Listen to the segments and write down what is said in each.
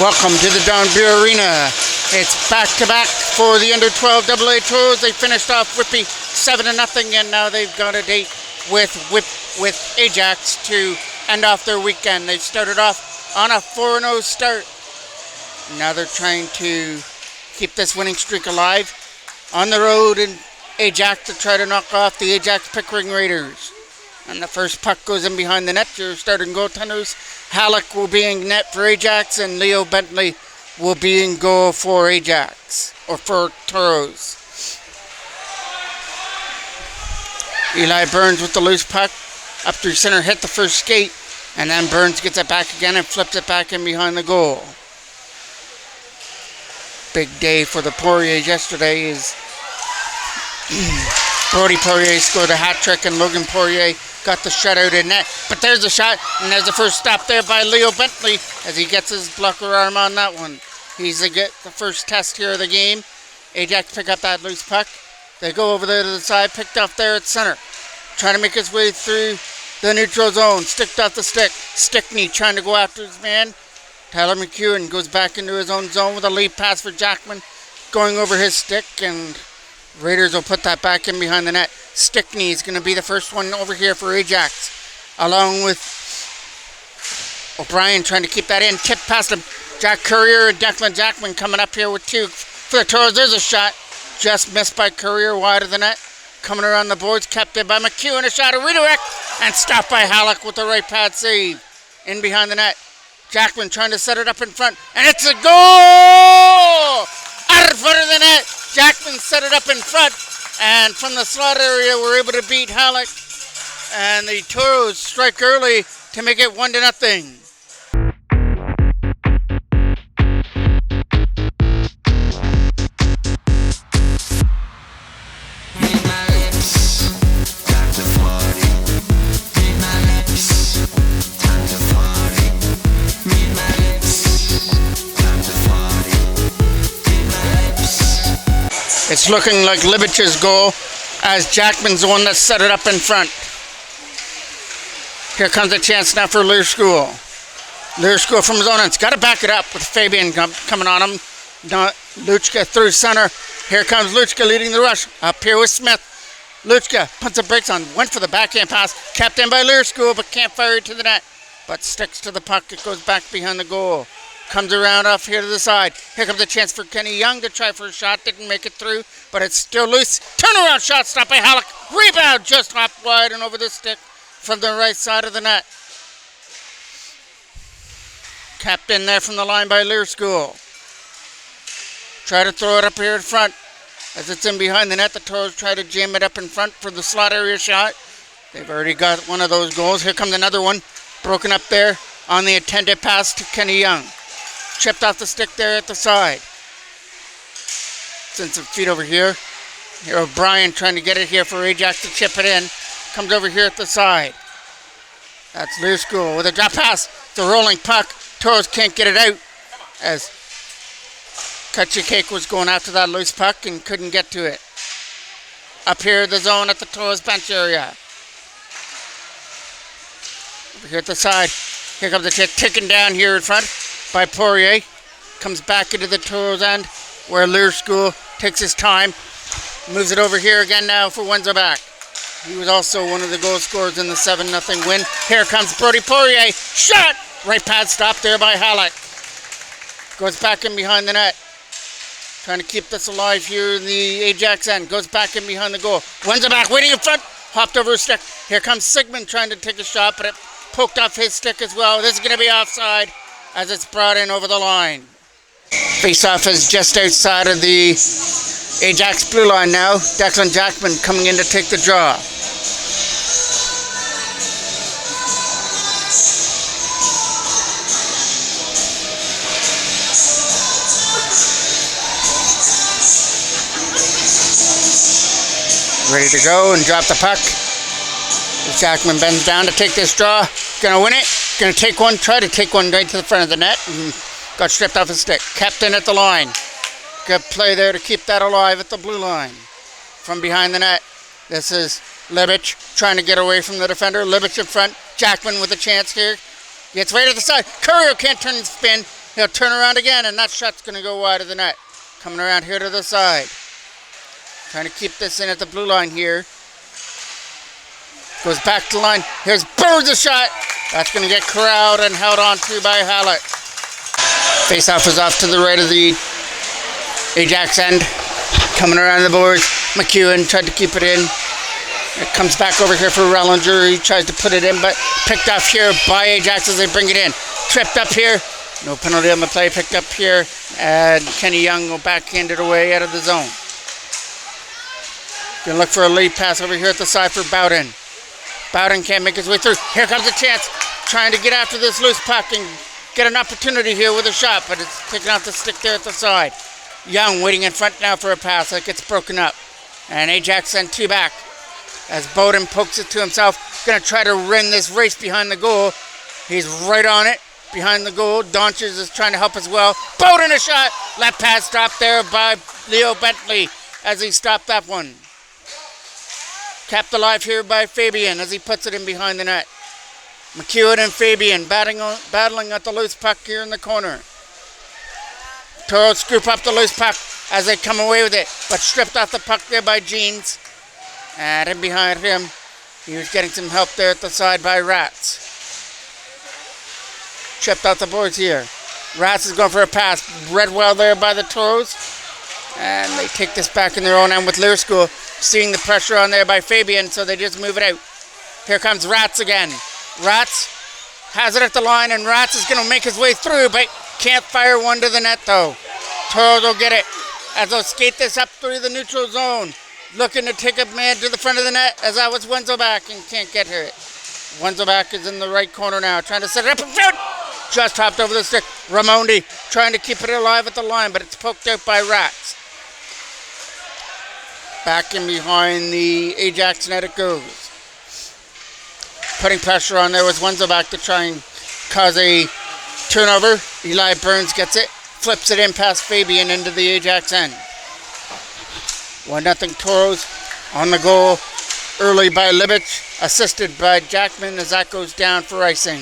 Welcome to the Don Beer Arena. It's back-to-back for the under-12 AA Toros. They finished off Whippy 7-0, and now they've got a date with Ajax to end off their weekend. They started off on a 4-0 start. Now they're trying to keep this winning streak alive on the road in Ajax to try to knock off the Ajax Pickering Raiders. And the first puck goes in behind the net. Your starting goaltenders, Halleck will be in net for Ajax, and Leo Bentley will be in goal for Ajax, or for Toros. Eli Burns with the loose puck. Up through center, hit the first skate, and then Burns gets it back again and flips it back in behind the goal. Big day for the Poiriers yesterday is Brody Poirier scored a hat trick, and Logan Poirier got the shutout in net. But there's a shot, and there's the first stop there by Leo Bentley as he gets his blocker arm on that one. He's the first test here of the game. Ajax pick up that loose puck. They go over there to the side, picked off there at center. Trying to make his way through the neutral zone. Sticked off the stick. Stickney trying to go after his man. Tyler McEwen goes back into his own zone with a lead pass for Jackman. Going over his stick, and Raiders will put that back in behind the net. Stickney is going to be the first one over here for Ajax, along with O'Brien trying to keep that in. Tip past him. Jack Courier and Declan Jackman coming up here with two for the Toros. There's a shot. Just missed by Courier, wide of the net. Coming around the boards, kept in by McEwen. A shot, a redirect, and stopped by Halleck with the right pad save. In behind the net. Jackman trying to set it up in front, and it's a goal! Out in front of the net. Jackman set it up in front, and from the slot area we're able to beat Halleck, and the Toros strike early to make it 1-0. It's looking like Libich's goal, as Jackman's the one that set it up in front. Here comes a chance now for Learskule. Learskule from his own end. He's got to back it up with Fabian coming on him. Luchka through center. Here comes Luchka leading the rush. Up here with Smith. Luchka puts the brakes on. Went for the backhand pass. Kept in by Learskule, but can't fire it to the net. But sticks to the puck. It goes back behind the goal. Comes around off here to the side. Here comes a chance for Kenny Young to try for a shot. Didn't make it through, but it's still loose. Turnaround shot stopped by Halleck. Rebound just off wide and over the stick from the right side of the net. Capped in there from the line by Learskule. Try to throw it up here in front. As it's in behind the net, the Toros try to jam it up in front for the slot area shot. They've already got one of those goals. Here comes another one. Broken up there on the intended pass to Kenny Young. Chipped off the stick there at the side. Send some feet over here. Here O'Brien trying to get it here for Ajax to chip it in. Comes over here at the side. That's Learskule with a drop pass. It's a rolling puck. Toros can't get it out, as Kachikake was going after that loose puck and couldn't get to it. Up here the zone at the Toros bench area. Over here at the side. Here comes the chick ticking down here in front by Poirier. Comes back into the Toros end where Learskule takes his time. Moves it over here again now for Wenzelbach. He was also one of the goal scorers in the 7-0 win. Here comes Brody Poirier. Shot! Right pad stop there by Halleck. Goes back in behind the net. Trying to keep this alive here in the Ajax end. Goes back in behind the goal. Wenzelbach waiting in front. Hopped over his stick. Here comes Sigmund trying to take a shot, but it poked off his stick as well. This is going to be offside as it's brought in over the line. Face-off is just outside of the Ajax blue line now. Declan Jackman coming in to take the draw. Ready to go and drop the puck. Jackman bends down to take this draw. Gonna win it. Gonna take one, try to take one right to the front of the net, and got stripped off his stick. Kept in at the line. Good play there to keep that alive at the blue line. From behind the net, this is Libich trying to get away from the defender. Libich in front. Jackman with a chance here. Gets right to the side. Courier can't turn and spin. He'll turn around again, and that shot's going to go wide of the net. Coming around here to the side. Trying to keep this in at the blue line here. Goes back to the line. Here's Burns' shot. That's going to get corralled and held on to by Hallett. Face-off is off to the right of the Ajax end. Coming around the boards. McEwen tried to keep it in. It comes back over here for Rellinger. He tries to put it in, but picked off here by Ajax as they bring it in. Tripped up here. No penalty on the play. Picked up here. And Kenny Young will backhand it away out of the zone. Gonna look for a lead pass over here at the side for Bowden. Bowden can't make his way through. Here comes a chance. Trying to get after this loose puck and get an opportunity here with a shot, but it's taken off the stick there at the side. Young waiting in front now for a pass that gets broken up. And Ajax send two back. As Bowden pokes it to himself. Going to try to win this race behind the goal. He's right on it. Behind the goal. Donches is trying to help as well. Bowden a shot. Left pass stopped there by Leo Bentley as he stopped that one. Kept alive here by Fabian as he puts it in behind the net. McEwen and Fabian battling at the loose puck here in the corner. Toros scoop up the loose puck as they come away with it, but stripped off the puck there by Jeans. And in behind him, he was getting some help there at the side by Rats. Chipped out the boards here. Rats is going for a pass. Read well there by the Toros. And they take this back in their own end with Lear School. Seeing the pressure on there by Fabian, so they just move it out. Here comes Rats again. Rats has it at the line, and Rats is going to make his way through, but can't fire one to the net, though. Toros will get it as they'll skate this up through the neutral zone. Looking to take a man to the front of the net, as that was Wenzelback, and can't get her. Wenzelback is in the right corner now, trying to set it up in front. Just hopped over the stick. Ramondi trying to keep it alive at the line, but it's poked out by Rats. Back in behind the Ajax net it goes. Putting pressure on there was Wenzelback to try and cause a turnover. Eli Burns gets it. Flips it in past Fabian into the Ajax end. 1-0 Toros on the goal early by Libich. Assisted by Jackman as that goes down for icing.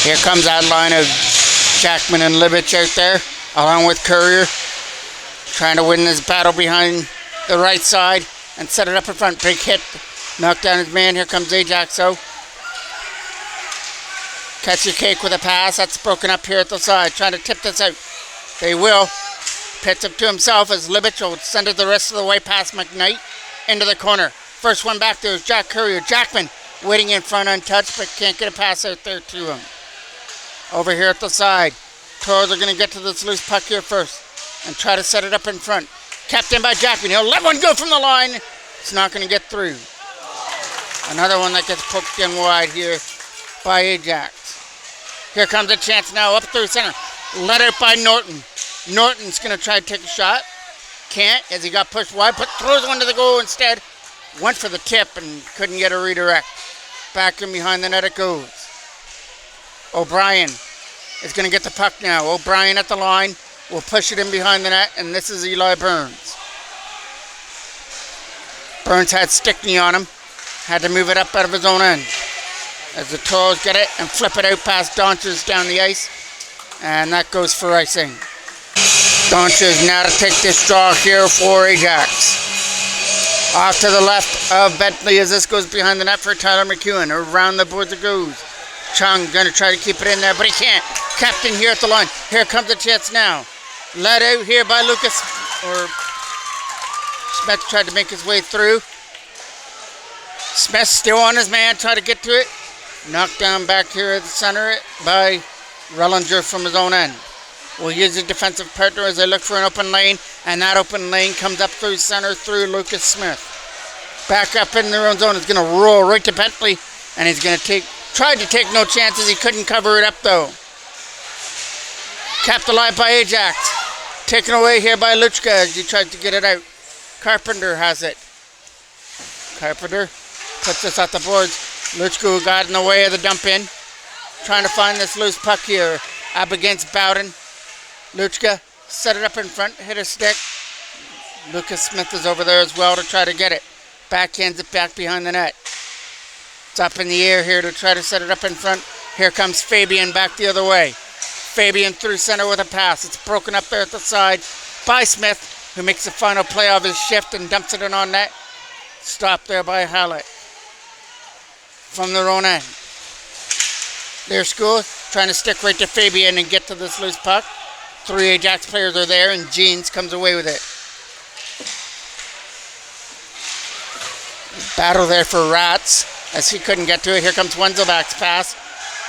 Here comes that line of Jackman and Libich out there. Along with Courier. Trying to win this battle behind the right side and set it up in front. Big hit. Knocked down his man. Here comes Ajax. So catch your cake with a pass. That's broken up here at the side. Trying to tip this out. They will. Pits up to himself as Libich will send it the rest of the way past McKnight into the corner. First one back there is Jack Courier. Jackman waiting in front untouched, but can't get a pass out there to him. Over here at the side. Toros are going to get to this loose puck here first and try to set it up in front. Kept in by Jackman. He'll let one go from the line. It's not going to get through. Another one that gets poked in wide here by Ajax. Here comes a chance now up through center. Let out by Norton. Norton's going to try to take a shot. Can't as he got pushed wide, but throws one to the goal instead. Went for the tip and couldn't get a redirect. Back in behind the net it goes. O'Brien is going to get the puck now. O'Brien at the line. Will push it in behind the net, and this is Eli Burns. Burns had Stickney on him. Had to move it up out of his own end. As the Toros get it and flip it out past Donches down the ice. And that goes for icing. Donches now to take this draw here for Ajax. Off to the left of Bentley as this goes behind the net for Tyler McEwen. Around the boards it goes. Chung going to try to keep it in there, but he can't. Captain here at the line. Here comes the chance now. Let out here by Lucas. Or Smith tried to make his way through. Smith still on his man, trying to get to it. Knocked down back here at the center by Rellinger from his own end. Will use a defensive partner as they look for an open lane. And that open lane comes up through center through Lucas Smith. Back up in their own zone. It's going to roll right to Bentley. And he's going to tried to take no chances. He couldn't cover it up though. Kept alive by Ajax. Taken away here by Luchka as he tried to get it out. Carpenter has it. Carpenter puts this at the boards. Luchka got in the way of the dump in. Trying to find this loose puck here. Up against Bowden. Luchka set it up in front. Hit a stick. Lucas Smith is over there as well to try to get it. Backhands it back behind the net. It's up in the air here to try to set it up in front. Here comes Fabian back the other way. Fabian through center with a pass. It's broken up there at the side by Smith, who makes the final play of his shift and dumps it in on net. Stopped there by Hallett from their own end. Their school trying to stick right to Fabian and get to this loose puck. 3 Ajax players are there, and Jeans comes away with it. Battle there for Rats as he couldn't get to it. Here comes Wenzelback's pass.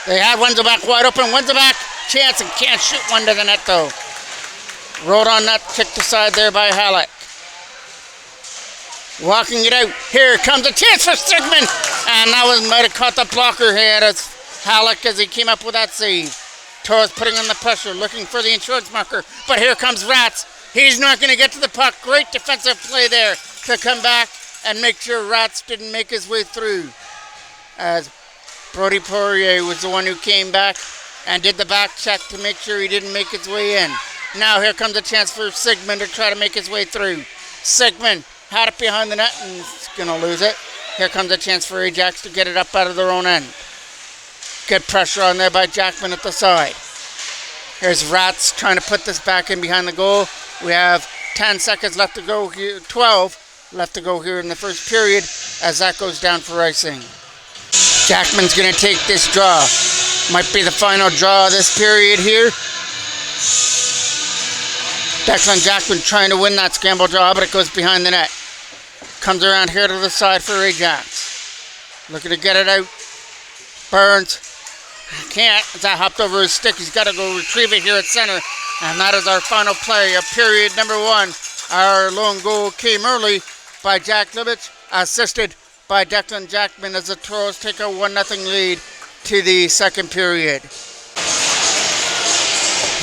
They had Wenzelback wide open. Wenzelback chance and can't shoot one to the net though. Rolled on net, kicked aside there by Hallett. Walking it out. Here comes a chance for Sigmund, and that might have caught the blocker here as Halleck as he came up with that save. Toros putting on the pressure, looking for the insurance marker, but here comes Rats. He's not going to get to the puck. Great defensive play there to come back and make sure Rats didn't make his way through. As Brody Poirier was the one who came back and did the back check to make sure he didn't make his way in. Now here comes a chance for Sigmund to try to make his way through. Sigmund had it behind the net and is going to lose it. Here comes a chance for Ajax to get it up out of their own end. Good pressure on there by Jackman at the side. Here's Rats trying to put this back in behind the goal. We have 10 seconds left to go here, 12 left to go here in the first period as that goes down for icing. Jackman's going to take this draw. Might be the final draw of this period here. Declan Jackman trying to win that scramble draw, but it goes behind the net. Comes around here to the side for Ajax. Looking to get it out. Burns. Can't. That hopped over his stick. He's got to go retrieve it here at center. And that is our final play of period number 1. Our lone goal came early by Jack Libich, assisted by Declan Jackman as the Toros take a 1-0 lead to the second period.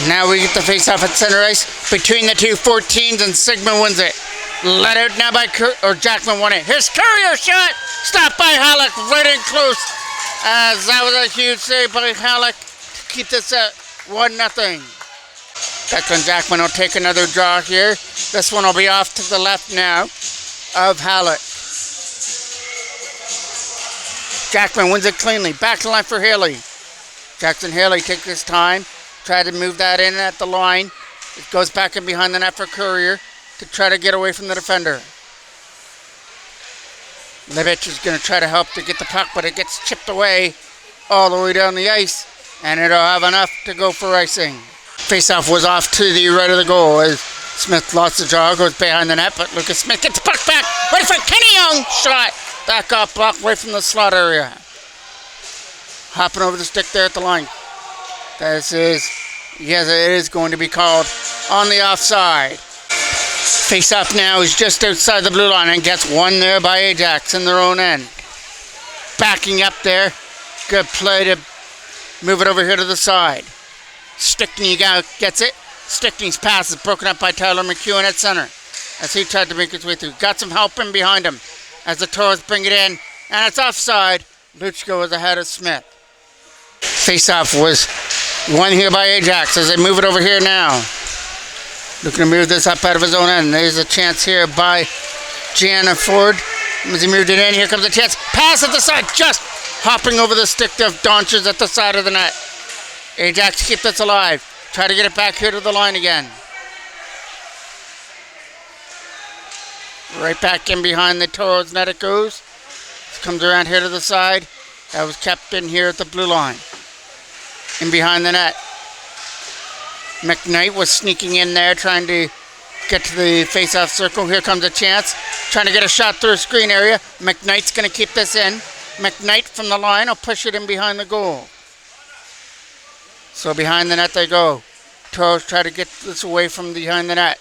Now we get the face-off at center ice between the two 14s, and Sigmund wins it. Let out now by Jackman won it. Here's Courier shot! Stopped by Halleck, right in close. As that was a huge save by Halleck to keep this at 1-0. Declan Jackman will take another draw here. This one will be off to the left now of Halleck. Jackman wins it cleanly. Back to line for Haley. Jackson Haley takes his time. Try to move that in at the line. It goes back in behind the net for Courier to try to get away from the defender. Libich is going to try to help to get the puck, but it gets chipped away all the way down the ice, and it'll have enough to go for icing. Faceoff was off to the right of the goal as Smith lost the draw, goes behind the net, but Lucas Smith gets the puck back. Ready for Kenny Young shot. That got blocked right from the slot area. Hopping over the stick there at the line. This is, yes, it is going to be called on the offside. Face-off now is just outside the blue line and gets one there by Ajax in their own end. Backing up there. Good play to move it over here to the side. Stickney gets it. Stickney's pass is broken up by Tyler McEwen at center as he tried to make his way through. Got some help in behind him as the Toros bring it in, and it's offside. Luchko is ahead of Smith. Face-off was won here by Ajax as they move it over here now. Looking to move this up out of his own end. There's a chance here by Gianna Ford. As he moved it in, here comes a chance. Pass at the side, just hopping over the stick of Donches at the side of the net. Ajax keep this alive. Try to get it back here to the line again. Right back in behind the Toros net it goes. It comes around here to the side. That was kept in here at the blue line. In behind the net. McKnight was sneaking in there trying to get to the face-off circle. Here comes a chance. Trying to get a shot through a screen area. McKnight's going to keep this in. McKnight from the line will push it in behind the goal. So behind the net they go. Toros try to get this away from behind the net.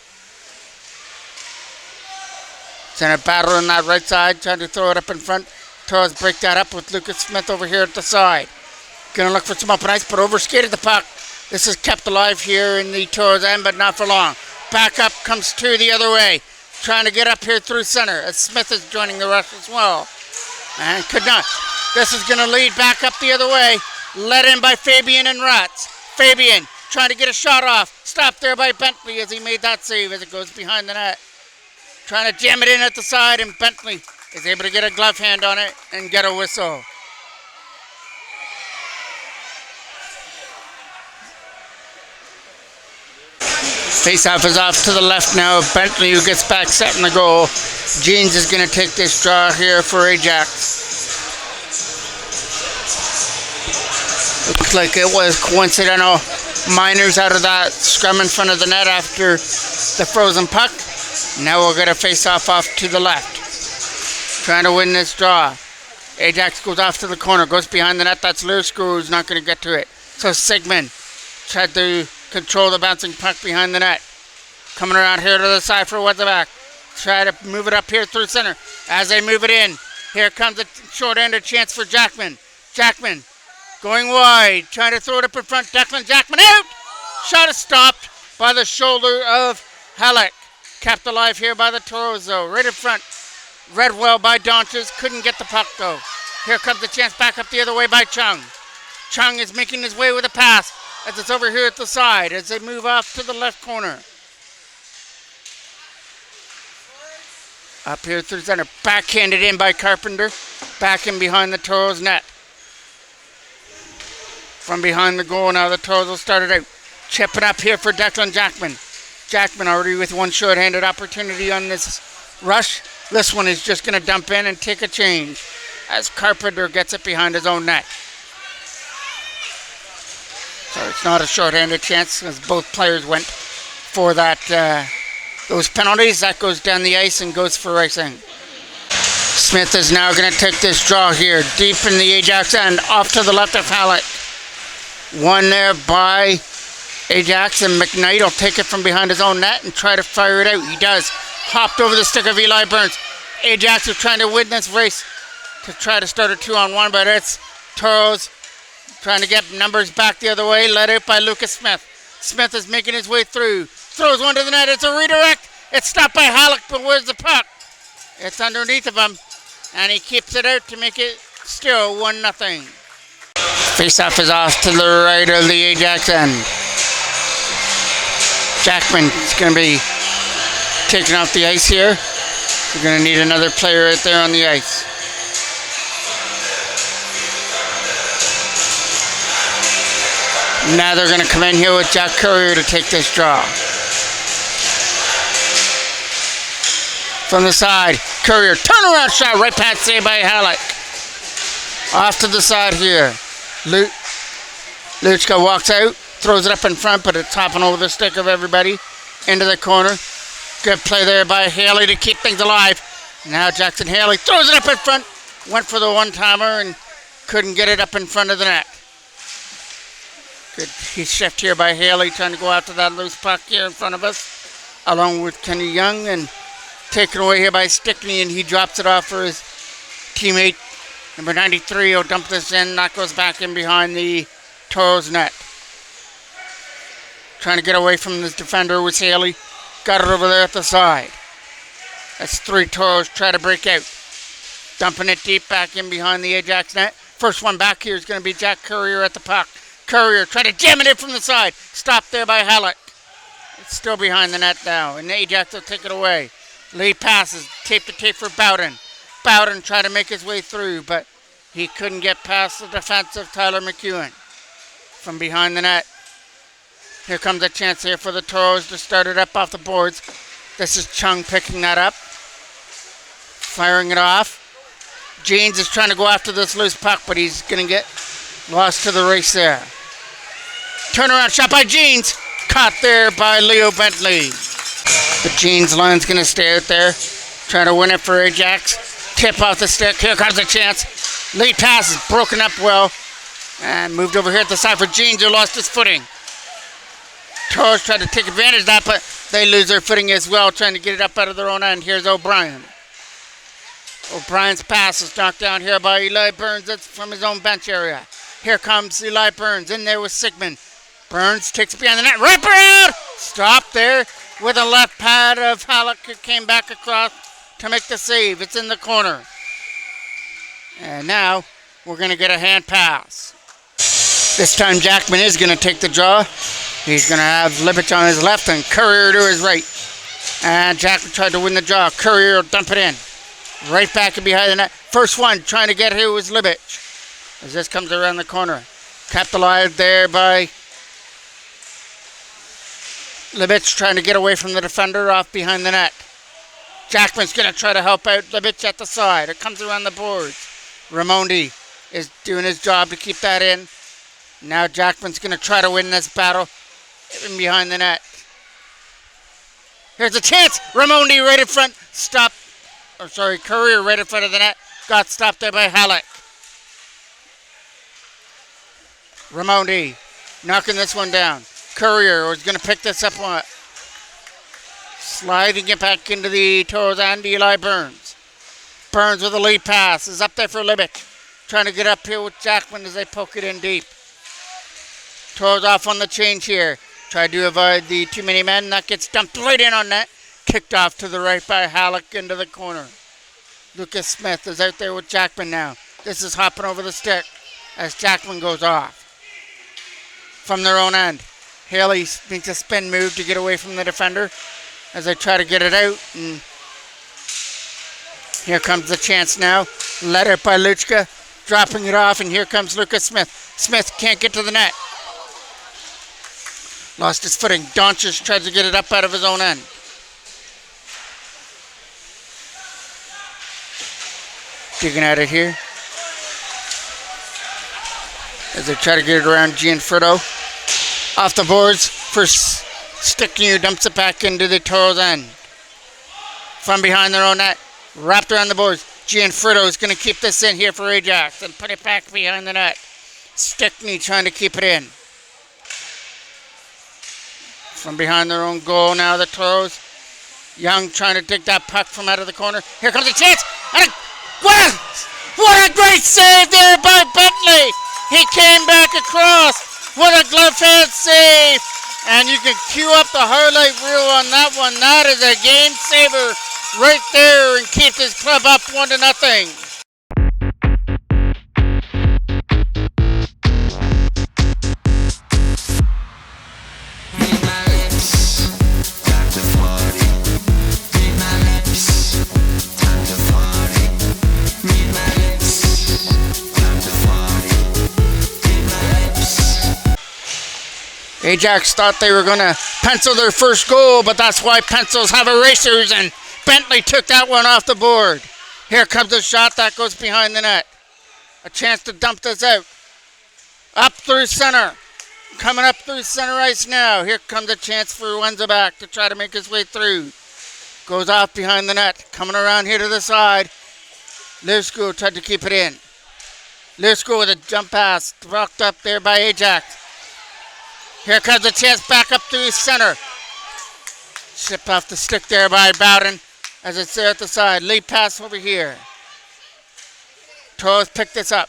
Center battle on that right side. Trying to throw it up in front. Toros break that up with Lucas Smith over here at the side. Going to look for some open ice, but overskated the puck. This is kept alive here in the Toros end, but not for long. Back up comes two the other way. Trying to get up here through center as Smith is joining the rush as well. And could not. This is going to lead back up the other way. Led in by Fabian and Rats. Fabian trying to get a shot off. Stopped there by Bentley as he made that save as it goes behind the net. Trying to jam it in at the side, and Bentley is able to get a glove hand on it and get a whistle. Face-off is off to the left now. Bentley, who gets back, setting the goal. Jeans is going to take this draw here for Ajax. Looks like it was coincidental. Miners out of that scrum in front of the net after the frozen puck. Now we'll get a face-off off to the left. Trying to win this draw. Ajax goes off to the corner, goes behind the net. That's Lursko, who's not going to get to it. So Sigmund tried to control the bouncing puck behind the net. Coming around here to the side for Weatherback. Try to move it up here through center. As they move it in, here comes a short-handed chance for Jackman. Jackman going wide, trying to throw it up in front. Declan Jackman out! Shot is stopped by the shoulder of Halleck. Kept alive here by the Toros though. Right in front. Read well by Donches. Couldn't get the puck though. Here comes the chance back up the other way by Chung. Chung is making his way with a pass as it's over here at the side as they move off to the left corner. Up here through center. Backhanded in by Carpenter. Back in behind the Toros net. From behind the goal now the Toros will start it out. Chipping up here for Declan Jackman. Jackman already with one short-handed opportunity on this rush. This one is just going to dump in and take a change as Carpenter gets it behind his own net. So it's not a short-handed chance because both players went for that those penalties. That goes down the ice and goes for icing. Smith is now going to take this draw here deep in the Ajax end off to the left of Halleck. One there by Ajax, and McKnight will take it from behind his own net and try to fire it out. He does. Hopped over the stick of Eli Burns. Ajax are trying to win this race to try to start a 2-on-1, but it's Toros trying to get numbers back the other way, led out by Lucas Smith. Smith is making his way through. Throws one to the net. It's a redirect. It's stopped by Halleck, but where's the puck? It's underneath of him, and he keeps it out to make it still 1-0. Face-off is off to the right of the Ajax end. Jackman is going to be taken off the ice here. We're going to need another player right there on the ice. Now they're going to come in here with Jack Courier to take this draw. From the side, Courier, turnaround shot, right past saved by Halleck. Off to the side here. Luchka walks out, throws it up in front, but it's hopping over the stick of everybody into the corner. Good play there by Haley to keep things alive. Now Jackson Haley throws it up in front. Went for the one-timer and couldn't get it up in front of the net. Good shift here by Haley trying to go after that loose puck here in front of us. Along with Kenny Young, and taken away here by Stickney, and he drops it off for his teammate. Number 93 will dump this in. That goes back in behind the Toros net. Trying to get away from this defender was Haley. Got it over there at the side. That's 3 Toros try to break out. Dumping it deep back in behind the Ajax net. First one back here is going to be Jack Courier at the puck. Courier trying to jam it in from the side. Stopped there by Halleck. It's still behind the net now, and Ajax will take it away. Lee passes, tape to tape for Bowden. Bowden tried to make his way through, but he couldn't get past the defense of Tyler McEwen. From behind the net. Here comes a chance here for the Toros to start it up off the boards. This is Chung picking that up. Firing it off. Jeans is trying to go after this loose puck, but he's going to get lost to the race there. Turnaround shot by Jeans. Caught there by Leo Bentley. The Jeans line's going to stay out there. Trying to win it for Ajax. Tip off the stick. Here comes a chance. Late pass is broken up well. And moved over here at the side for Jeans, who lost his footing. Toros tried to take advantage of that, but they lose their footing as well, trying to get it up out of their own end. Here's O'Brien. O'Brien's pass is knocked down here by Eli Burns. That's from his own bench area. Here comes Eli Burns in there with Sigmund. Burns takes it behind the net. Wrap around! Stopped there with a left pad of Halleck, who came back across to make the save. It's in the corner. And now we're going to get a hand pass. This time Jackman is going to take the draw. He's going to have Libich on his left and Courier to his right. And Jackman tried to win the draw. Courier will dump it in. Right back and behind the net. First one trying to get here was Libich. As this comes around the corner. Kept alive there by Libich trying to get away from the defender off behind the net. Jackman's going to try to help out Libich at the side. It comes around the boards. Ramondi is doing his job to keep that in. Now Jackman's going to try to win this battle in behind the net. Here's a chance. Ramondi right in front. Stop. Oh, sorry, Courier right in front of the net. Got stopped there by Halleck. Ramondi knocking this one down. Courier was going to pick this up on it. Sliding it back into the Toros and Eli Burns. Burns with a lead pass. Is up there for Libich. Trying to get up here with Jackman as they poke it in deep. Toros off on the change here. Try to avoid the too many men. That gets dumped right in on net. Kicked off to the right by Halleck into the corner. Lucas Smith is out there with Jackman now. This is hopping over the stick as Jackman goes off. From their own end. Haley makes a spin move to get away from the defender as they try to get it out. And here comes the chance now. Led out by Luchka. Dropping it off, and here comes Lucas Smith. Smith can't get to the net. Lost his footing. Doncic tries to get it up out of his own end. Digging at it here. As they try to get it around Gianfrido. Off the boards for Sticknew. Dumps it back into the Toros end. From behind their own net. Wrapped around the boards. Gianfrido is going to keep this in here for Ajax and put it back behind the net. Stickney trying to keep it in. From behind their own goal now, the Toros. Young trying to dig that puck from out of the corner. Here comes a chance. And what a great save there by Bentley. He came back across with a glove hand save. And you can cue up the highlight reel on that one. That is a game saver right there and keeps his club up 1-0. Ajax thought they were going to pencil their first goal, but that's why pencils have erasers, and Bentley took that one off the board. Here comes a shot that goes behind the net. A chance to dump this out. Up through center. Coming up through center ice now. Here comes a chance for Wenzelback to try to make his way through. Goes off behind the net. Coming around here to the side. Lewsko tried to keep it in. Lewsko with a jump pass. Rocked up there by Ajax. Here comes a chance back up through center. Shipped off the stick there by Bowden as it's there at the side. Lead pass over here. Toros picked this up.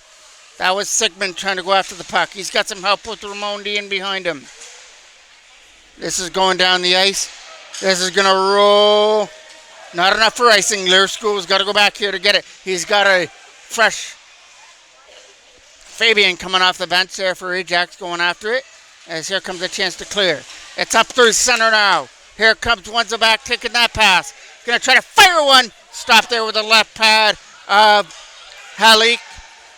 That was Sigmund trying to go after the puck. He's got some help with Ramondi in behind him. This is going down the ice. This is going to roll. Not enough for icing. Lewsko's got to go back here to get it. He's got a fresh Fabian coming off the bench there for Ajax going after it. As here comes a chance to clear. It's up through center now. Here comes Wenzelback taking that pass. Going to try to fire one. Stop there with the left pad of Halik.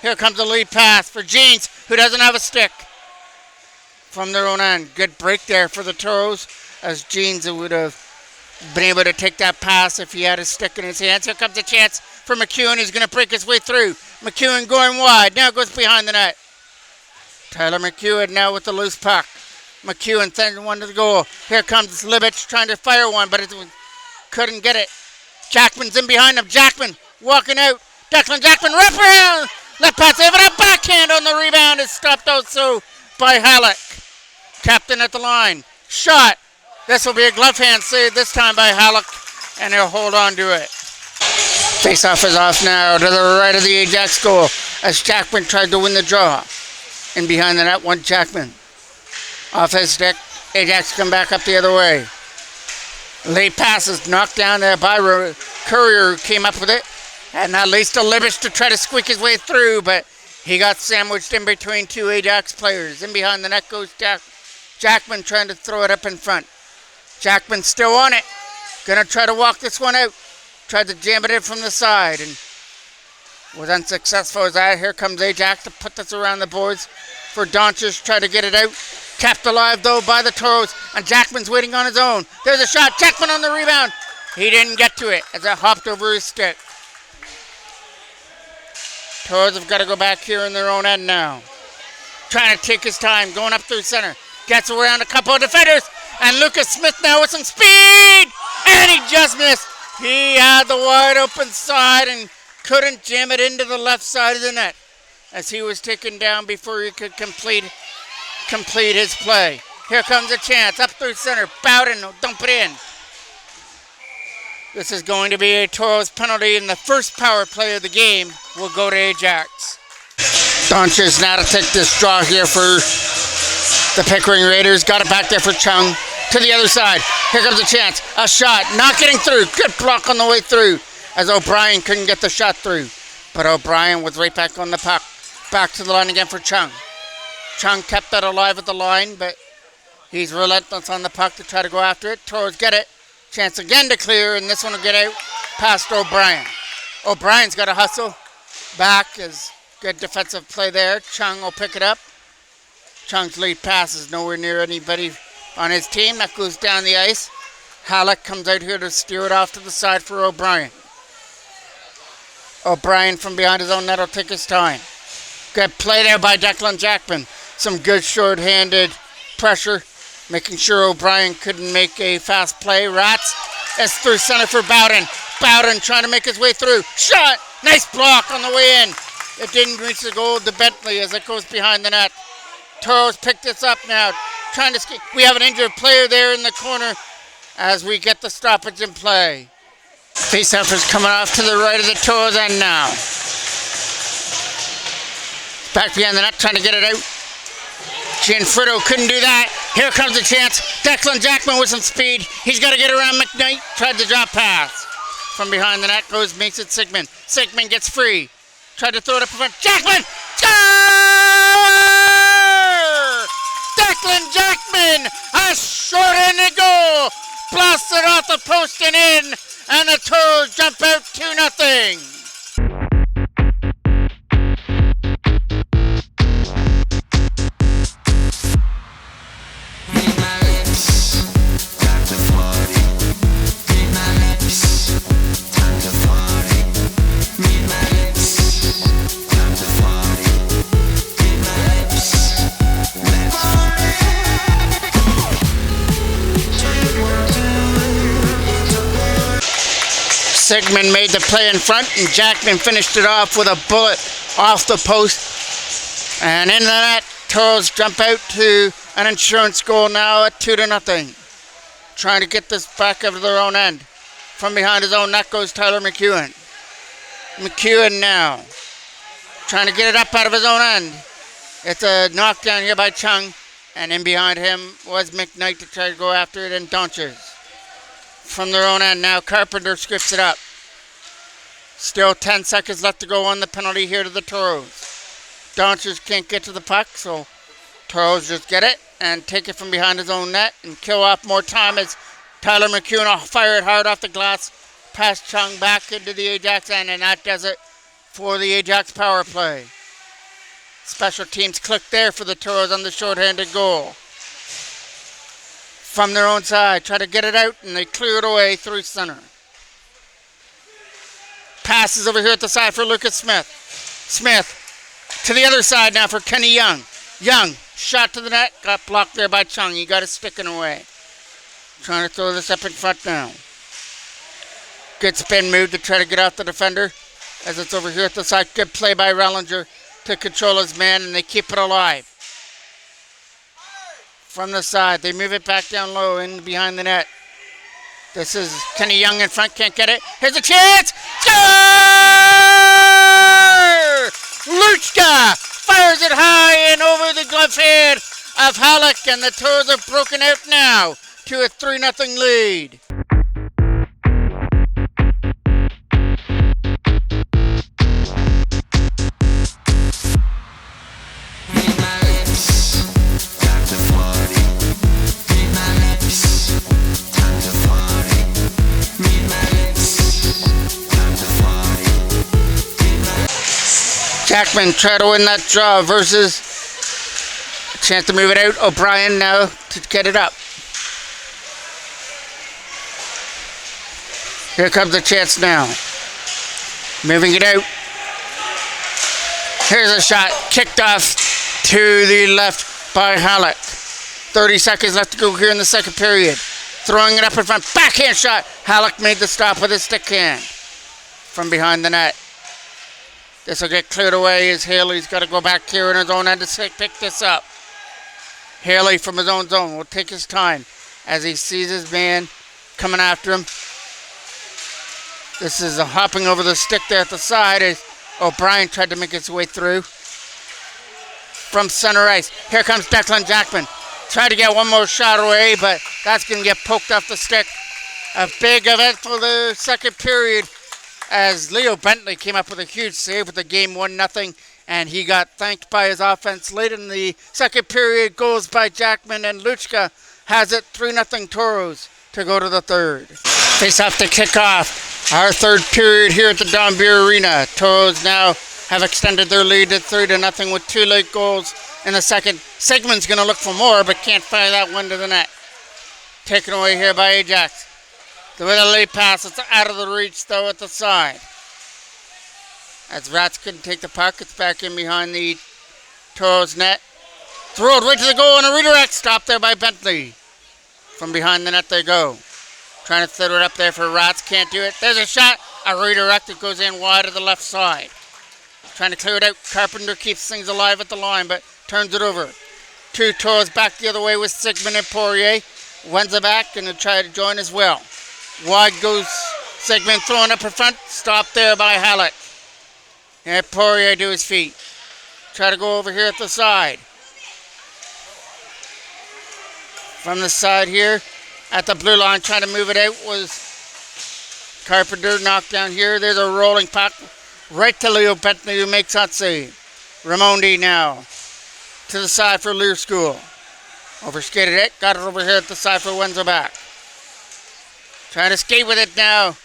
Here comes the lead pass for Jeans, who doesn't have a stick. From their own end. Good break there for the Toros, as Jeans would have been able to take that pass if he had a stick in his hands. Here comes a chance for McEwen. He's going to break his way through. McEwen going wide. Now goes behind the net. Tyler McEwen now with the loose puck. McEwen sends one to the goal. Here comes Libich trying to fire one, but it couldn't get it. Jackman's in behind him. Jackman walking out. Declan Jackman wrap around. Left pass over a backhand on the rebound. Is stopped also by Halleck. Captain at the line. Shot. This will be a glove hand save this time by Halleck, and he'll hold on to it. Face-off is off now to the right of the Ajax goal as Jackman tried to win the draw. And behind the net, one Jackman. Off his stick. Ajax come back up the other way. Late passes knocked down there by Courier, who came up with it. And at least a Libich to try to squeak his way through, but he got sandwiched in between two Ajax players. In behind the net goes Jackman trying to throw it up in front. Jackman still on it. Gonna try to walk this one out. Tried to jam it in from the side and was unsuccessful as that. Here comes Ajax to put this around the boards for Doncic. Try to get it out. Kept alive, though, by the Toros, and Jackman's waiting on his own. There's a shot. Jackman on the rebound. He didn't get to it as it hopped over his stick. Toros have got to go back here in their own end now. Trying to take his time, going up through center. Gets around a couple of defenders, and Lucas Smith now with some speed, and he just missed. He had the wide open side and couldn't jam it into the left side of the net as he was taken down before he could complete his play. Here comes a chance, up through center. Bowden will dump it in. This is going to be a Toros penalty, and the first power play of the game will go to Ajax. Doncic now to take this draw here for the Pickering Raiders. Got it back there for Chung. To the other side. Here comes a chance. A shot. Not getting through. Good block on the way through as O'Brien couldn't get the shot through. But O'Brien was right back on the puck. Back to the line again for Chung. Chung kept that alive at the line, but he's relentless on the puck to try to go after it. Toros get it. Chance again to clear, and this one will get out past O'Brien. O'Brien's got to hustle. Back is good defensive play there. Chung will pick it up. Chung's lead pass is nowhere near anybody on his team. That goes down the ice. Halleck comes out here to steer it off to the side for O'Brien. O'Brien from behind his own net will take his time. Good play there by Declan Jackman. Some good short-handed pressure, making sure O'Brien couldn't make a fast play. Rats is through center for Bowden. Bowden trying to make his way through. Shot! Nice block on the way in. It didn't reach the goal to Bentley as it goes behind the net. Toros picked this up now. Trying to skate. We have an injured player there in the corner as we get the stoppage in play. Faceoff is coming off to the right of the Toros end now. Back behind the net, trying to get it out. Gianfrido couldn't do that. Here comes the chance. Declan Jackman with some speed. He's got to get around McKnight. Tried to drop pass. From behind the net goes Mason Sigmund. Sigmund gets free. Tried to throw it up in front. Jackman! Score! Declan Jackman! A short-handed goal! Blasted off the post and in. And the Toros jump out 2-0. Sigmund made the play in front, and Jackman finished it off with a bullet off the post. And into that, Toros jump out to an insurance goal now at 2-0. Trying to get this back over their own end. From behind his own net goes Tyler McEwen. McEwen now trying to get it up out of his own end. It's a knockdown here by Chung, and in behind him was McKnight to try to go after it, and Doncic. From their own end now, Carpenter scripts it up. Still 10 seconds left to go on the penalty here to the Toros. Doncic can't get to the puck, so Toros just get it and take it from behind his own net and kill off more time as Tyler McEwen will fire it hard off the glass past Chung back into the Ajax end, and that does it for the Ajax power play. Special teams click there for the Toros on the shorthanded goal. From their own side, try to get it out, and they clear it away through center. Passes over here at the side for Lucas Smith. Smith to the other side now for Kenny Young. Young, shot to the net, got blocked there by Chung. He got it sticking away. Trying to throw this up in front now. Good spin move to try to get out the defender as it's over here at the side. Good play by Rellinger to control his man, and they keep it alive. From the side, they move it back down low in behind the net. This is Kenny Young in front, can't get it. Here's a chance! Score! Luchka fires it high and over the glove head of Halleck, and the Toros have broken out now to a 3-0 lead. Jackman tried to win that draw versus Chance to move it out. O'Brien now to get it up. Here comes the chance now. Moving it out. Here's a shot. Kicked off to the left by Halleck. 30 seconds left to go here in the second period. Throwing it up in front. Backhand shot. Halleck made the stop with his stick hand from behind the net. This will get cleared away as Haley's got to go back here in his own end to pick this up. Haley from his own zone will take his time as he sees his man coming after him. This is a hopping over the stick there at the side as O'Brien tried to make his way through. From center ice, here comes Declan Jackman. Tried to get one more shot away, but that's going to get poked off the stick. A big event for the second period as Leo Bentley came up with a huge save with the game 1-0, and he got thanked by his offense late in the second period. Goals by Jackman, and Luchka has it 3-0 Toros to go to the third. Face off to kick off our third period here at the Don Beer Arena. Toros now have extended their lead to 3-0 with 2 late goals in the second. Sigmund's going to look for more, but can't fire that one to the net. Taken away here by Ajax. With a late pass, it's out of the reach though at the side. As Rats couldn't take the puck, it's back in behind the Toros net. Throw it right to the goal and a redirect. Stopped there by Bentley. From behind the net they go. Trying to throw it up there for Rats, can't do it. There's a shot, a redirect that goes in wide to the left side. Trying to clear it out. Carpenter keeps things alive at the line, but turns it over. 2 Toros back the other way with Sigmund and Poirier. Wenza back and he'll try to join as well. Wide goes Sigmund, throwing up in front. Stopped there by Halleck. And Poirier to his feet. Try to go over here at the side. From the side here at the blue line, trying to move it out was Carpenter. Knocked down here. There's a rolling puck right to Leo Bentley, who makes that save. Ramondi now to the side for Lear School. Overskated it. Got it over here at the side for Wenzel back. Trying to skate with it now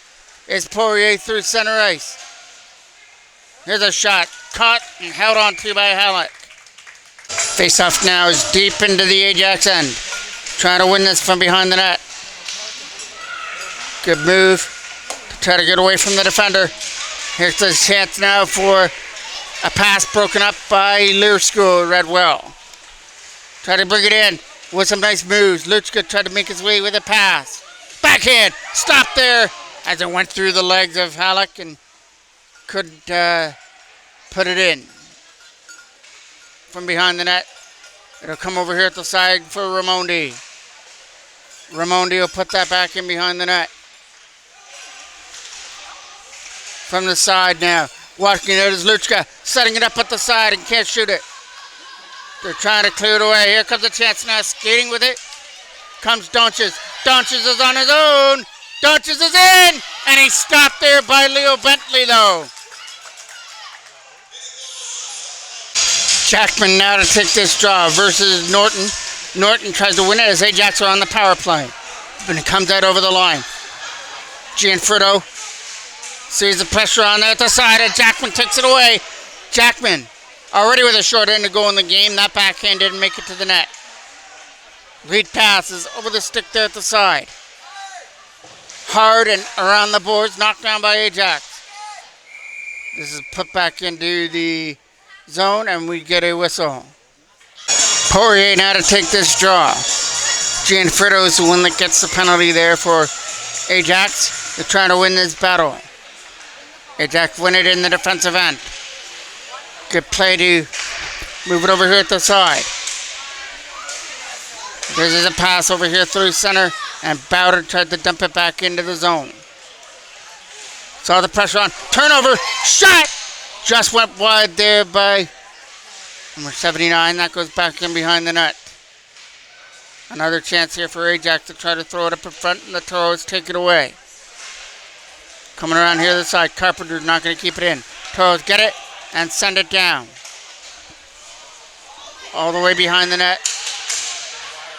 is Poirier through center ice. Here's a shot. Caught and held on to by Halleck. Face-off now is deep into the Ajax end. Trying to win this from behind the net. Good move to try to get away from the defender. Here's the chance now for a pass broken up by Lear School, read well. Try to bring it in with some nice moves. Luchka tried to make his way with a pass. Backhand, stopped there as it went through the legs of Halleck and couldn't put it in. From behind the net, it'll come over here at the side for Ramondi. Ramondi will put that back in behind the net. From the side now, walking out is Luchka, setting it up at the side and can't shoot it. They're trying to clear it away. Here comes a chance now, skating with it. Comes Donches. Donches is on his own. Donches is in! And he's stopped there by Leo Bentley, though. Jackman now to take this draw versus Norton. Norton tries to win it as Ajax are on the power play. And it comes out over the line. Gianfritto sees the pressure on there at the side, and Jackman takes it away. Jackman already with a short end to go in the game. That backhand didn't make it to the net. Lead pass is over the stick there at the side. Hard and around the boards, knocked down by Ajax. This is put back into the zone and we get a whistle. Poirier now to take this draw. Gianfritto is the one that gets the penalty there for Ajax. They're trying to win this battle. Ajax win it in the defensive end. Good play to move it over here at the side. There's a pass over here through center, and Bowder tried to dump it back into the zone. Saw the pressure on. Turnover. Shot! Just went wide there by number 79. That goes back in behind the net. Another chance here for Ajax to try to throw it up in front, and the Toros take it away. Coming around here to the side. Carpenter's not going to keep it in. Toros get it and send it down. All the way behind the net.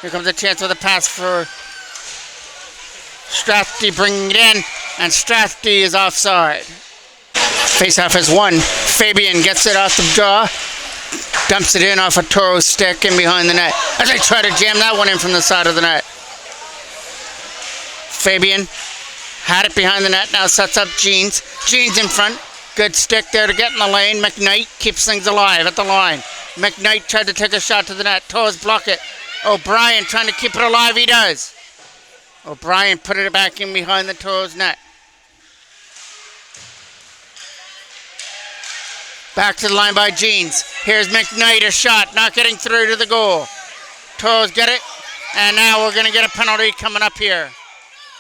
Here comes a chance with a pass for Strathty, bringing it in, and Strathty is offside. Face-off is won. Fabian gets it off the draw. Dumps it in off a Toros stick in behind the net. As they try to jam that one in from the side of the net. Fabian had it behind the net. Now sets up Jeans. Jeans in front. Good stick there to get in the lane. McKnight keeps things alive at the line. McKnight tried to take a shot to the net. Toros block it. O'Brien trying to keep it alive. He does. O'Brien put it back in behind the Toros net. Back to the line by Jeans. Here's McKnight, a shot, not getting through to the goal. Toros get it, and now we're going to get a penalty coming up here.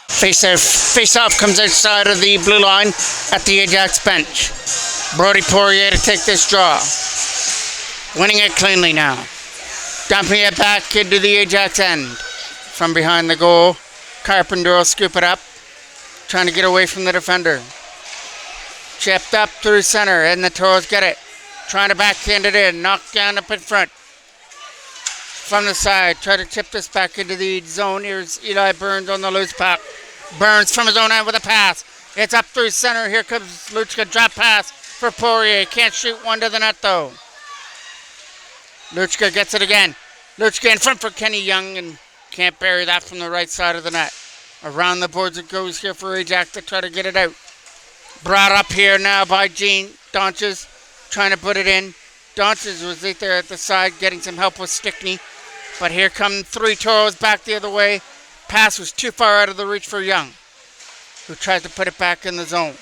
Face-off comes outside of the blue line at the Ajax bench. Brodie Poirier to take this draw. Winning it cleanly now. Dumping it back into the Ajax end. From behind the goal, Carpenter will scoop it up, trying to get away from the defender. Chipped up through center, and the Toros get it. Trying to backhand it in, knocked down up in front. From the side, try to chip this back into the zone. Here's Eli Burns on the loose puck. Burns from his own end with a pass. It's up through center. Here comes Luchka, drop pass for Poirier. Can't shoot one to the net though. Luchka gets it again. Luchka in front for Kenny Young and can't bury that from the right side of the net. Around the boards it goes here for Ajax to try to get it out. Brought up here now by Gene Donches, trying to put it in. Donches was right there at the side getting some help with Stickney. But here come three Toros back the other way. Pass was too far out of the reach for Young, who tries to put it back in the zone.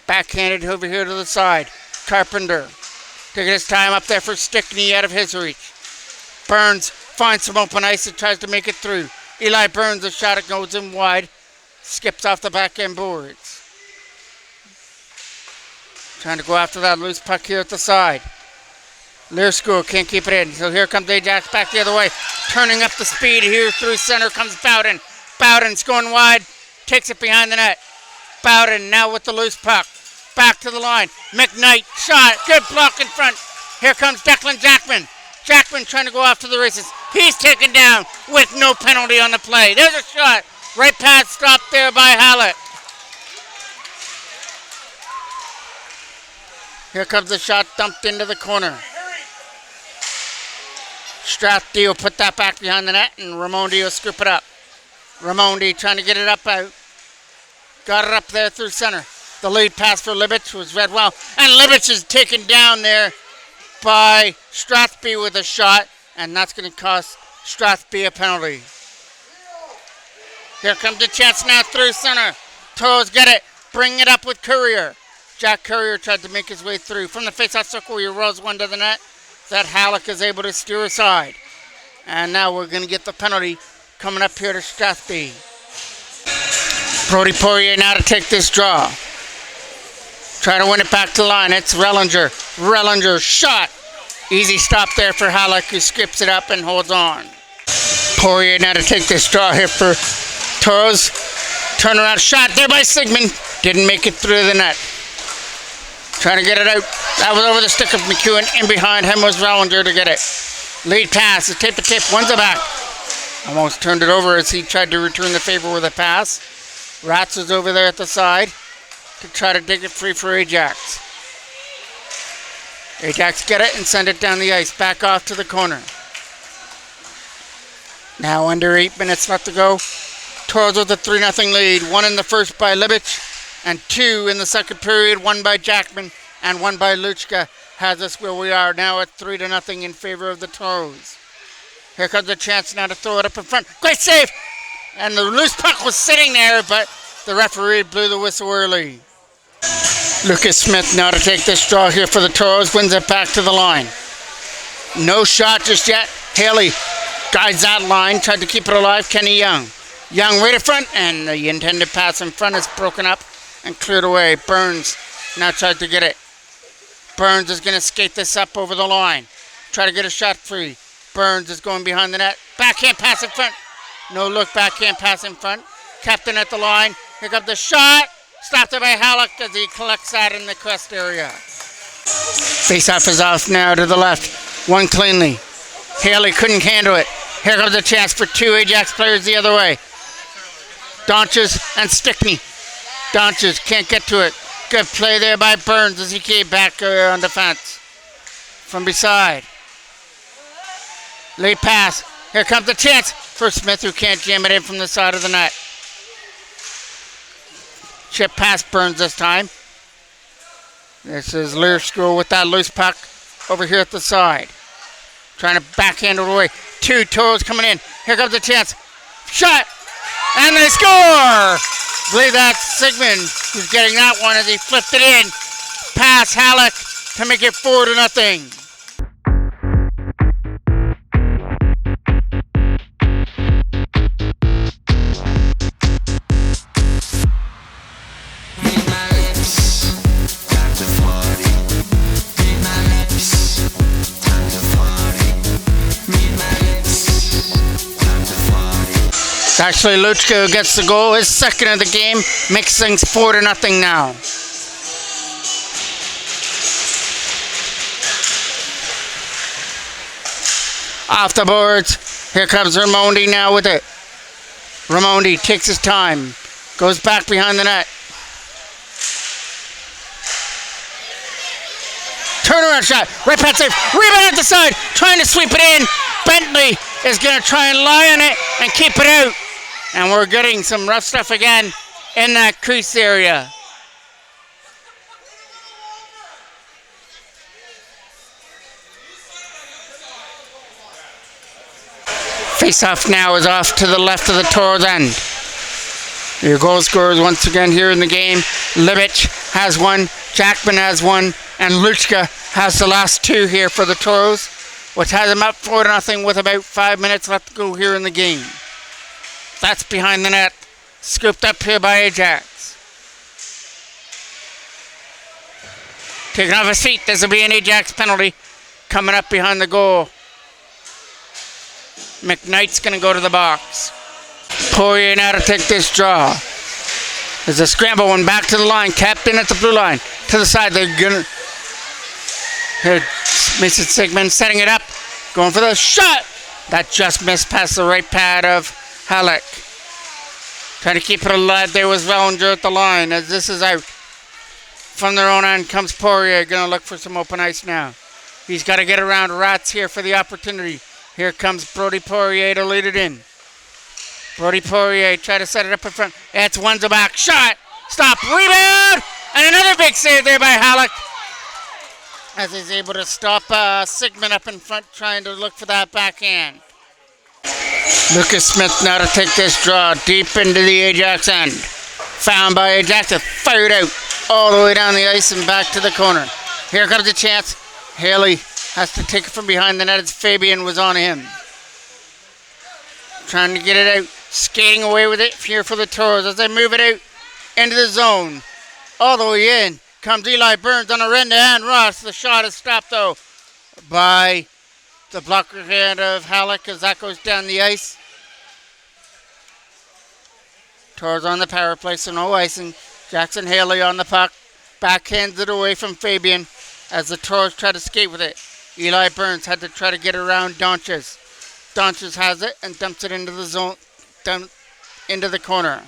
Backhanded over here to the side. Carpenter taking his time up there for Stickney out of his reach. Burns finds some open ice and tries to make it through. Eli Burns, a shot, it goes in wide. Skips off the back end boards. Trying to go after that loose puck here at the side. Learsko can't keep it in. So here comes Ajax back the other way. Turning up the speed here through center comes Bowden. Bowden's going wide. Takes it behind the net. Bowden now with the loose puck. Back to the line. McKnight shot. Good block in front. Here comes Declan Jackman. Jackman trying to go off to the races. He's taken down with no penalty on the play. There's a shot. Right pass stopped there by Hallett. Here comes the shot dumped into the corner. Strathdy will put that back behind the net and Ramondi will scoop it up. Ramondi trying to get it up out. Got it up there through center. The lead pass for Libich was read well. And Libich is taken down there by Strathby with a shot. And that's going to cost Strathby a penalty. Here comes the chance now through center. Toros get it. Bring it up with Courier. Jack Courier tried to make his way through. From the face-off circle, he rolls one to the net. That Halleck is able to steer aside. And now we're going to get the penalty coming up here to Strathby. Brodie Poirier now to take this draw. Try to win it back to the line. It's Rellinger. Rellinger shot. Easy stop there for Halleck, who skips it up and holds on. Poirier now to take this draw here for Toros. Turnaround shot there by Sigmund. Didn't make it through the net. Trying to get it out. That was over the stick of McEwen. In behind him was Rellinger to get it. Lead pass. The tip to tip. Wins it back. Almost turned it over as he tried to return the favor with a pass. Rats is over there at the side to try to dig it free for Ajax. Ajax get it and send it down the ice. Back off to the corner. Now under 8 minutes left to go. Toros with a 3-0 lead. One in the first by Libich and two in the second period. One by Jackman and one by Luchka has us where we are now at 3-0 in favor of the Toros. Here comes a chance now to throw it up in front. Great save! And the loose puck was sitting there, but the referee blew the whistle early. Lucas Smith now to take this draw here for the Toros. Wins it back to the line. No shot just yet. Haley guides that line. Tried to keep it alive. Kenny Young. Young right in front. And the intended pass in front is broken up and cleared away. Burns now tried to get it. Burns is going to skate this up over the line. Try to get a shot free. Burns is going behind the net. Backhand pass in front. No look, backhand pass in front. Captain at the line. Here comes the shot. Stopped it by Halleck as he collects that in the crest area. Face-off is off now to the left. One cleanly. Haley couldn't handle it. Here comes a chance for two Ajax players the other way. Donches and Stickney. Donches can't get to it. Good play there by Burns as he came back on defense. from beside. Late pass. Here comes the chance for Smith, who can't jam it in from the side of the net. Chip pass Burns this time. This is Lear School with that loose puck over here at the side. Trying to backhand it away. 2 Toros coming in. Here comes the chance. Shot! And they score! I believe that's Sigmund who's getting that one as he flipped it in. Pass Halleck to make it 4-0. Actually, Luchka gets the goal, his second of the game, makes things 4-0 now. Off the boards, here comes Raimondi now with it. Raimondi takes his time, goes back behind the net. Turnaround shot, right pad save, rebound at the side, trying to sweep it in. Bentley is going to try and lie on it and keep it out. And we're getting some rough stuff again in that crease area. Face-off now is off to the left of the Toros end. Your goal scorers once again here in the game. Libic has one, Jackman has one, and Luchka has the last 2 here for the Toros, which has them up 4-0 with about 5 minutes left to go here in the game. That's behind the net. Scooped up here by Ajax. Taking off his feet. This will be an Ajax penalty. Coming up behind the goal. McKnight's going to go to the box. Poirier now to take this draw. There's a scramble one back to the line. Captain at the blue line. To the side. They're going to... Here, Mason Sigmund setting it up. Going for the shot. That just missed past the right pad of Halleck. Trying to keep it alive. There was Vellinger at the line as this is out. From their own end comes Poirier. Going to look for some open ice now. He's got to get around Rats here for the opportunity. Here comes Brody Poirier to lead it in. Brody Poirier try to set it up in front. It's Wenzelbach. Shot. Stop. Rebound. And another big save there by Halleck. As he's able to stop Sigmund up in front trying to look for that backhand. Lucas Smith now to take this draw deep into the Ajax end. Found by Ajax, fired out all the way down the ice and back to the corner. Here comes the chance. Haley has to take it from behind the net as Fabian was on him. Trying to get it out. Skating away with it here for the Toros as they move it out into the zone. All the way in comes Eli Burns on a end-to-hand rush. The shot is stopped though by the blocker hand of Halleck as that goes down the ice. Toros on the power play, so no icing. Jackson Haley on the puck. Backhands it away from Fabian as the Toros try to skate with it. Eli Burns had to try to get around Donches. Donches has it and dumps it into the zone, into the corner.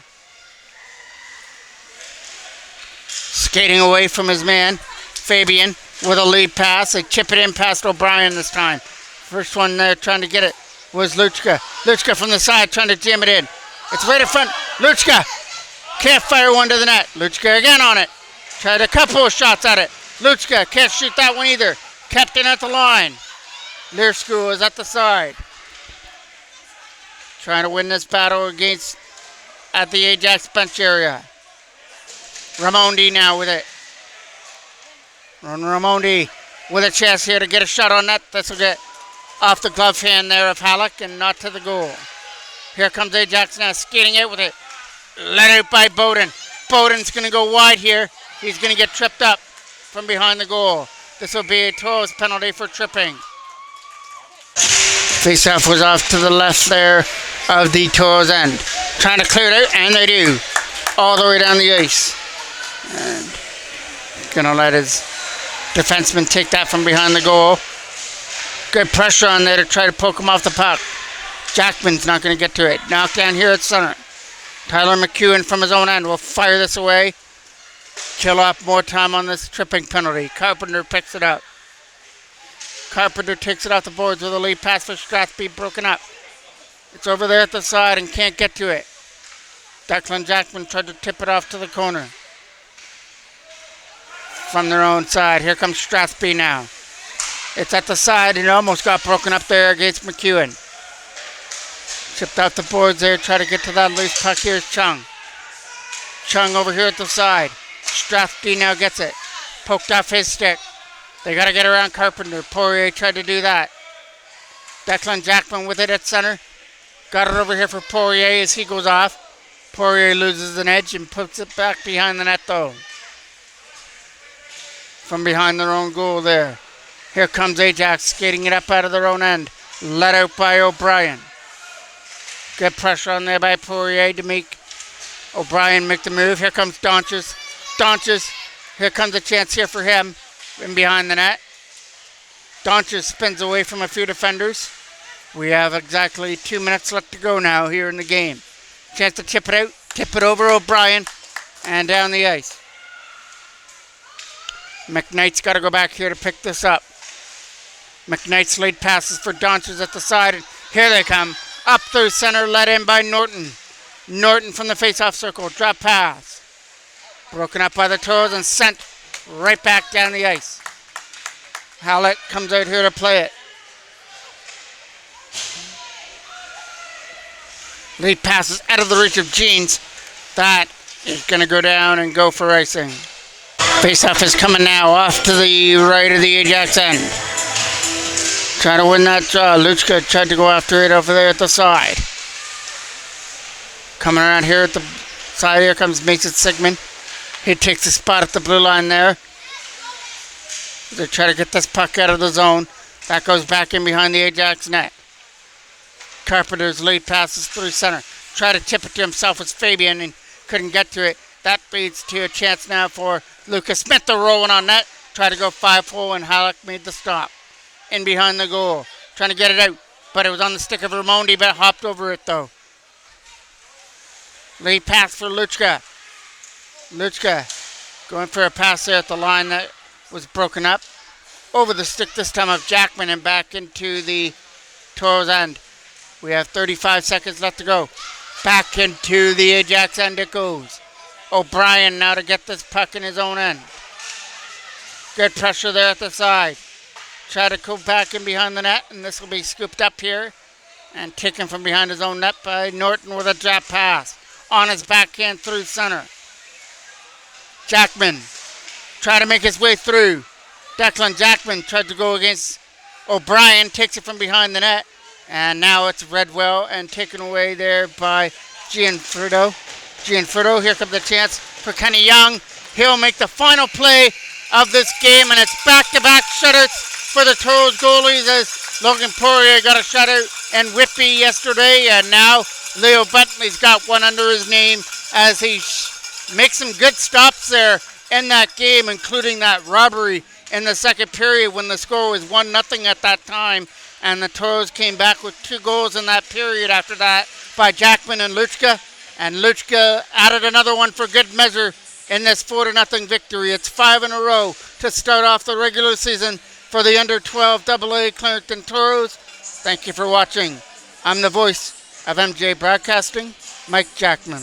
Skating away from his man, Fabian, with a lead pass. They chip it in past O'Brien this time. First one there trying to get it was Luchka. Luchka from the side trying to jam it in. It's right in front. Luchka can't fire one to the net. Luchka again on it. Tried a couple of shots at it. Luchka can't shoot that one either. Kept in at the line. Lear School is at the side. Trying to win this battle against at the Ajax bench area. Raimondi now with it. Raimondi with a chance here to get a shot on net. This will get off the glove hand there of Halleck and not to the goal. Here comes Ajax now skating out with it. Let out by Bowden. Bowden's going to go wide here. He's going to get tripped up from behind the goal. This will be a Toros penalty for tripping. Faceoff was off to the left there of the Toros end. Trying to clear it out, and they do. All the way down the ice. And going to let his defenseman take that from behind the goal. Good pressure on there to try to poke him off the puck. Jackman's not going to get to it. Knocked down here at center. Tyler McEwen from his own end will fire this away. Kill off more time on this tripping penalty. Carpenter picks it up. Carpenter takes it off the boards with a lead pass for Strathspey, broken up. It's over there at the side and can't get to it. Declan Jackman tried to tip it off to the corner. From their own side, here comes Strathspey now. It's at the side and it almost got broken up there against McEwen. Chipped out the boards there, try to get to that loose puck. Here's Chung. Chung over here at the side. Strathspey now gets it. Poked off his stick. They got to get around Carpenter. Poirier tried to do that. Declan Jackman with it at center. Got it over here for Poirier as he goes off. Poirier loses an edge and puts it back behind the net though. From behind their own goal there. Here comes Ajax skating it up out of their own end. Let out by O'Brien. Good pressure on there by Poirier to make O'Brien make the move. Here comes Donches. Donches. Here comes a chance here for him. In behind the net. Donches spins away from a few defenders. We have exactly 2 minutes left to go now here in the game. Chance to tip it out. Tip it over O'Brien. And down the ice. McKnight's got to go back here to pick this up. McKnight's lead passes for Donches at the side. And here they come. Up through center. Let in by Norton. Norton from the face-off circle. Drop pass. Broken up by the Toros and sent right back down the ice. Hallett comes out here to play it. Lead passes out of the reach of Jeans. That is going to go down and go for icing. Face-off is coming now off to the right of the Ajax end. Trying to win that draw. Luchka tried to go after it over there at the side. Coming around here at the side, here comes Mason Sigmund. He takes a spot at the blue line there. They try to get this puck out of the zone. That goes back in behind the Ajax net. Carpenter's lead passes through center. Try to tip it to himself with Fabian and couldn't get to it. That leads to a chance now for Lucas Smith to roll one on net. Try to go 5-4 and Halleck made the stop. In behind the goal. Trying to get it out. But it was on the stick of Raimondi, but hopped over it though. Lead pass for Luchka. Luchka going for a pass there at the line that was broken up. Over the stick this time of Jackman and back into the Toros end. We have 35 seconds left to go. Back into the Ajax end it goes. O'Brien now to get this puck in his own end. Good pressure there at the side. Try to go back in behind the net, and this will be scooped up here and taken from behind his own net by Norton with a drop pass. On his backhand through center. Jackman try to make his way through. Declan Jackman tried to go against O'Brien, takes it from behind the net, and now it's Redwell and taken away there by Gianfrido. Gianfrido, here comes the chance for Kenny Young. He'll make the final play of this game, and it's back-to-back shutouts for the Toros goalies as Logan Poirier got a shutout and Whitby yesterday, and now Leo Bentley's got one under his name as he makes some good stops there in that game, including that robbery in the second period when the score was 1-0 at that time, and the Toros came back with 2 goals in that period after that by Jackman and Luchka, and Luchka added another one for good measure in this 4-0 victory. It's 5 in a row to start off the regular season for the under-12 AA Clarington Toros. Thank you for watching. I'm the voice of MJ Broadcasting, Mike Jackman.